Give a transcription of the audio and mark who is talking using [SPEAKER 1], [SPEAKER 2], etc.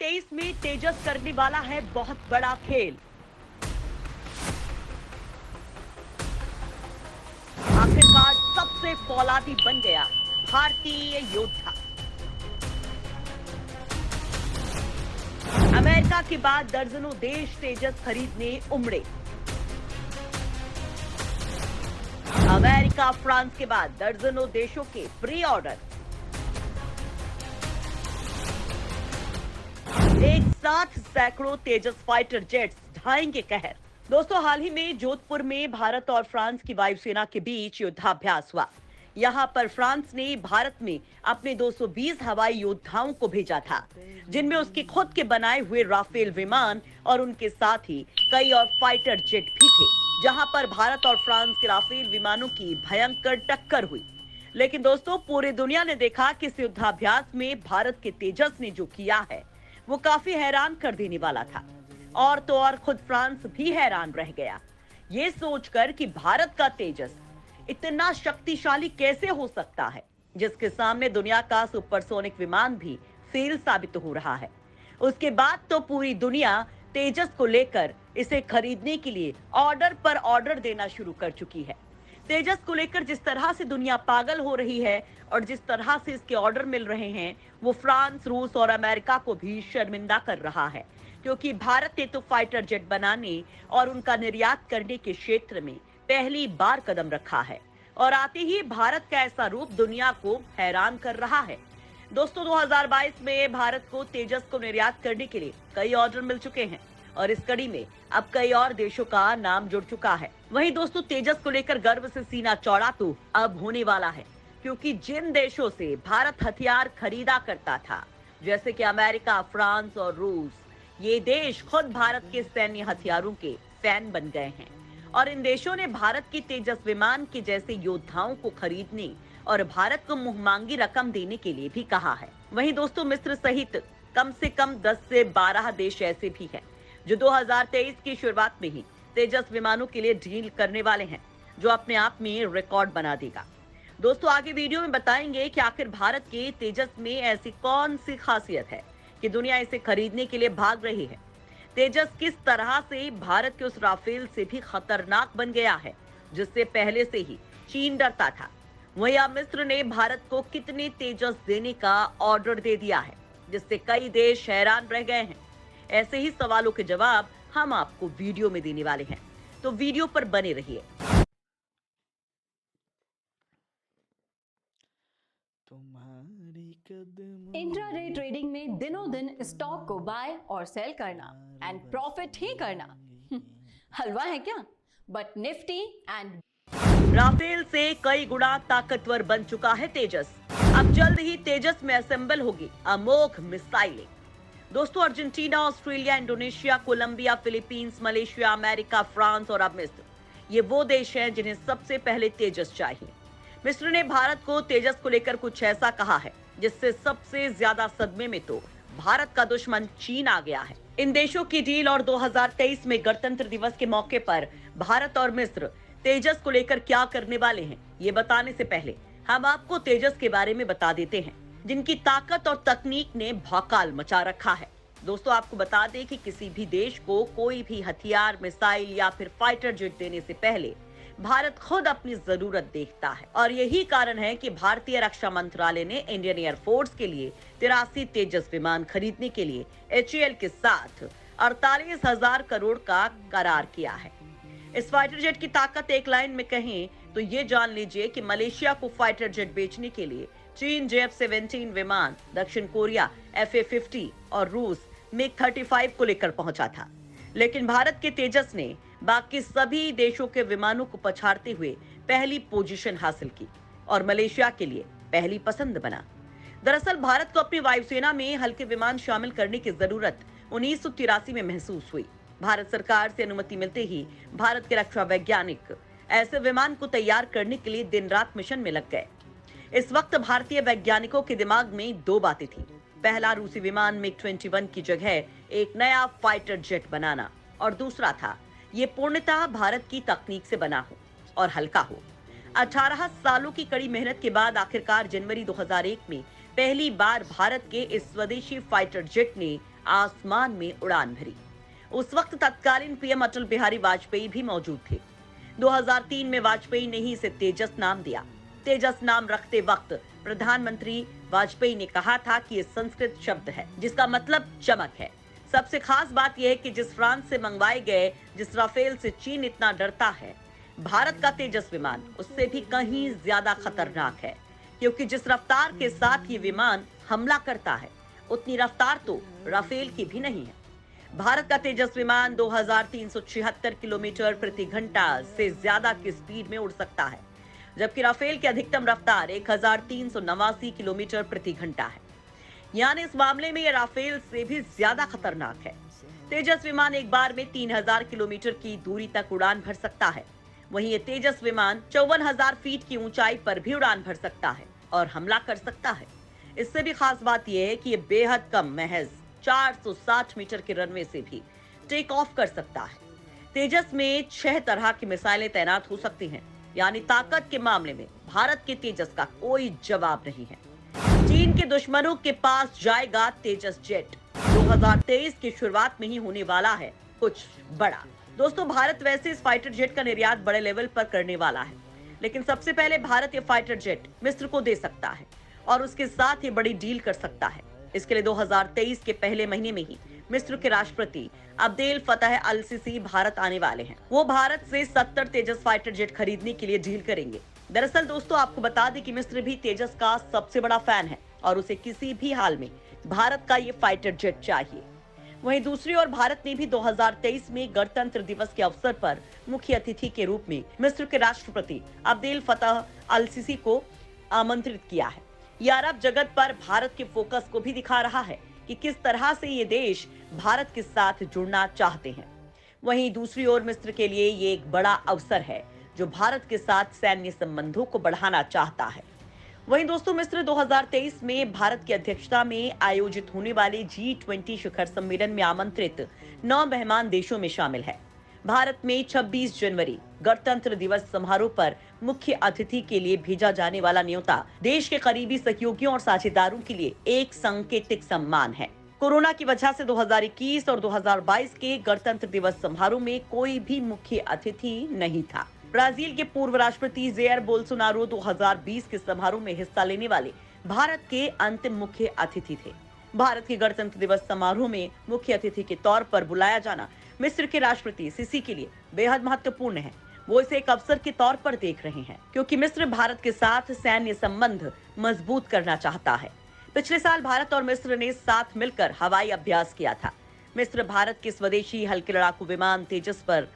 [SPEAKER 1] 2023 में तेजस करने वाला है बहुत बड़ा खेल। आखिरकार सबसे फौलादी बन गया भारतीय योद्धा। अमेरिका के बाद दर्जनों देश तेजस खरीदने उमड़े। अमेरिका, फ्रांस के बाद दर्जनों देशों के प्री ऑर्डर। एक साथ सैकड़ों तेजस फाइटर जेट्स ढाएंगे कहर। दोस्तों, हाल ही में जोधपुर में भारत और फ्रांस की वायुसेना के बीच युद्धाभ्यास हुआ। यहां पर फ्रांस ने भारत में अपने 220 हवाई योद्धाओं को भेजा था, जिनमें उसके खुद के बनाए हुए राफेल विमान और उनके साथ ही कई और फाइटर जेट भी थे। जहां पर भारत और फ्रांस के राफेल विमानों की भयंकर टक्कर हुई। लेकिन दोस्तों, पूरी दुनिया ने देखा कि इस युद्धाभ्यास में भारत के तेजस ने जो किया है वो काफी हैरान कर देने वाला था। और तो और खुद फ्रांस भी हैरान रह गया, ये सोचकर कि भारत का तेजस इतना शक्तिशाली कैसे हो सकता है, जिसके सामने दुनिया का सुपरसोनिक विमान भी फेल साबित हो रहा है। उसके बाद तो पूरी दुनिया तेजस को लेकर इसे खरीदने के लिए ऑर्डर पर ऑर्डर देना शुरू कर चुकी है। तेजस को लेकर जिस तरह से दुनिया पागल हो रही है और जिस तरह से इसके ऑर्डर मिल रहे हैं, वो फ्रांस, रूस और अमेरिका को भी शर्मिंदा कर रहा है, क्योंकि भारत ने तो फाइटर जेट बनाने और उनका निर्यात करने के क्षेत्र में पहली बार कदम रखा है और आते ही भारत का ऐसा रूप दुनिया को हैरान कर रहा है। दोस्तों, 2022 में भारत को तेजस को निर्यात करने के लिए कई ऑर्डर मिल चुके हैं और इस कड़ी में अब कई और देशों का नाम जुड़ चुका है। वहीं दोस्तों, तेजस को लेकर गर्व से सीना चौड़ा तो अब होने वाला है, क्योंकि जिन देशों से भारत हथियार खरीदा करता था, जैसे कि अमेरिका, फ्रांस और रूस, ये देश खुद भारत के सैन्य हथियारों के फैन बन गए हैं और इन देशों ने भारत की तेजस विमान के जैसे योद्धाओं को खरीदने और भारत को मुंहमांगी रकम देने के लिए भी कहा है। वहीं दोस्तों, मिस्र सहित कम से कम 10 से 12 देश ऐसे भी हैं जो 2023 की शुरुआत में ही तेजस विमानों के लिए डील करने वाले हैं, जो अपने आप में रिकॉर्ड बना देगा। दोस्तों, आगे वीडियो में बताएंगे कि आखिर भारत के तेजस में ऐसी कौन सी खासियत है कि दुनिया इसे खरीदने के लिए भाग रही है। तेजस किस तरह से भारत के उस राफेल से भी खतरनाक बन गया है, जिससे पहले से ही चीन डरता था। वहीं अब मिस्र ने भारत को कितने तेजस देने का ऑर्डर दे दिया है, जिससे कई देश हैरान रह गए हैं। ऐसे ही सवालों के जवाब हम आपको वीडियो में देने वाले हैं, तो वीडियो पर बने रहिए।
[SPEAKER 2] इंट्राडे ट्रेडिंग में दिनों दिन स्टॉक को बाय और सेल करना एंड प्रॉफिट ही करना हलवा है क्या? बट निफ्टी एंड
[SPEAKER 1] राफेल से कई गुना ताकतवर बन चुका है तेजस। अब जल्द ही तेजस में असेंबल होगी अमोघ मिसाइलें। दोस्तों, Argentina, Australia, Indonesia, Colombia, Philippines, Malaysia, America, France और अब मिस्र, ये वो देश हैं जिन्हें सबसे पहले तेजस चाहिए। मिस्र ने भारत को तेजस को लेकर कुछ ऐसा कहा है जिससे सबसे ज्यादा सदमे में तो भारत का दुश्मन चीन आ गया है। इन देशों की डील और 2023 में गणतंत्र दिवस के मौके पर भारत और मिस्र तेजस को लेकर क्या करने वाले हैं, ये बताने से पहले हम आपको तेजस के बारे में बता देते हैं, जिनकी ताकत और तकनीक ने भौकाल मचा रखा है। दोस्तों, आपको बता दें कि किसी भी देश को कोई भी हथियार, मिसाइल या फिर फाइटर जेट देने से पहले भारत खुद अपनी जरूरत देखता है और यही कारण है कि भारतीय रक्षा मंत्रालय ने इंडियन एयरफोर्स के लिए 83 तेजस विमान खरीदने के लिए HAL के साथ 48,000 करोड़ का करार किया है। इस फाइटर जेट की ताकत एक लाइन में कहें तो ये जान लीजिए कि मलेशिया को फाइटर जेट बेचने के लिए चीन JF-17 विमान, दक्षिण कोरिया FA-50 और रूस MiG-35 को लेकर पहुंचा था। लेकिन भारत के तेजस ने बाकी सभी देशों के विमानों को पछाड़ते हुए पहली पोजीशन हासिल की और मलेशिया के लिए पहली पसंद बना। दरअसल भारत को अपनी वायुसेना में हल्के विमान शामिल करने की जरूरत 1983 में महसूस हुई। भारत सरकार से अनुमति मिलते ही भारत के रक्षा वैज्ञानिक ऐसे विमान को तैयार करने के लिए दिन रात मिशन में लग गए। इस वक्त भारतीय वैज्ञानिकों के दिमाग में दो बातें थी। पहला, रूसी विमान MiG-21 की जगह एक नया फाइटर जेट बनाना, और दूसरा था ये पूर्णतः भारत की तकनीक से बना हो और हल्का हो। 18 सालों की कड़ी मेहनत के बाद आखिरकार जनवरी 2001 में पहली बार भारत के इस स्वदेशी फाइटर जेट ने आसमान में उड़ान भरी। उस वक्त तत्कालीन पीएम अटल बिहारी वाजपेयी भी मौजूद थे। 2003 में वाजपेयी ने ही इसे तेजस नाम दिया। तेजस नाम रखते वक्त प्रधानमंत्री वाजपेयी ने कहा था कि ये संस्कृत शब्द है जिसका मतलब चमक है। सबसे खास बात यह है कि जिस फ्रांस से मंगवाए गए जिस राफेल से चीन इतना डरता है, भारत का तेजस विमान उससे भी कहीं ज्यादा खतरनाक है, क्योंकि जिस रफ्तार के साथ ये विमान हमला करता है उतनी रफ्तार तो राफेल की भी नहीं है। भारत का तेजस विमान 2376 किलोमीटर प्रति घंटा से ज्यादा की स्पीड में उड़ सकता है, जबकि राफेल की अधिकतम रफ्तार 1389 किलोमीटर प्रति घंटा है। यानी इस मामले में यह राफेल से भी ज्यादा खतरनाक है। तेजस विमान एक बार में 3000 किलोमीटर की दूरी तक उड़ान भर सकता है। वहीं ये तेजस विमान 54,000 फीट की ऊंचाई पर भी उड़ान भर सकता है और हमला कर सकता है। इससे भी खास बात यह है कि ये बेहद कम महज 460 मीटर के रनवे से भी टेक ऑफ कर सकता है। तेजस में 6 तरह की मिसाइलें तैनात हो सकती हैं, यानी ताकत के मामले में भारत के तेजस का कोई जवाब नहीं है। चीन के दुश्मनों के पास जाएगा तेजस जेट। 2023 की शुरुआत में ही होने वाला है कुछ बड़ा। दोस्तों, भारत वैसे इस फाइटर जेट का निर्यात बड़े लेवल पर करने वाला है, लेकिन सबसे पहले भारत ये फाइटर जेट मिस्र को दे सकता है और उसके साथ ये बड़ी डील कर सकता है। इसके लिए 2023 के पहले महीने में ही मिस्र के राष्ट्रपति अब्देल फतह अल सीसी भारत आने वाले हैं। वो भारत से 70 तेजस फाइटर जेट खरीदने के लिए डील करेंगे। दरअसल दोस्तों, आपको बता दें कि मिस्र भी तेजस का सबसे बड़ा फैन है और उसे किसी भी हाल में भारत का ये फाइटर जेट चाहिए। वहीं दूसरी ओर भारत ने भी 2023 में गणतंत्र दिवस के अवसर पर मुख्य अतिथि के रूप में मिस्र के राष्ट्रपति अब्देल फतह अल सीसी को आमंत्रित किया है। यह अरब जगत पर भारत के फोकस को भी दिखा रहा है कि किस तरह से ये देश भारत के साथ जुड़ना चाहते हैं। वहीं दूसरी ओर मिस्र के लिए ये एक बड़ा अवसर है जो भारत के साथ सैन्य संबंधों को बढ़ाना चाहता है। वहीं दोस्तों, मिस्र 2023 में भारत की अध्यक्षता में आयोजित होने वाले G20 शिखर सम्मेलन में आमंत्रित 9 मेहमान देशों में शामिल है। भारत में 26 जनवरी गणतंत्र दिवस समारोह पर मुख्य अतिथि के लिए भेजा जाने वाला न्योता देश के करीबी सहयोगियों और साझेदारों के लिए एक सांकेतिक सम्मान है। कोरोना की वजह से 2021 और 2022 के गणतंत्र दिवस समारोह में कोई भी मुख्य अतिथि नहीं था। ब्राजील के पूर्व राष्ट्रपति जेयर बोल्सोनारो 2020 के समारोह में हिस्सा लेने वाले भारत के अंतिम मुख्य अतिथि थे। भारत के गणतंत्र दिवस समारोह में मुख्य अतिथि के तौर पर बुलाया जाना मिस्र के राष्ट्रपति सीसी के लिए बेहद महत्वपूर्ण है। वो इसे एक अवसर के तौर पर देख रहे हैं, क्योंकि मिस्र भारत के साथ सैन्य संबंध मजबूत करना चाहता है। पिछले साल भारत और मिस्र ने साथ मिलकर हवाई अभ्यास किया था। मिस्र भारत के स्वदेशी हल्के लड़ाकू विमान तेजस पर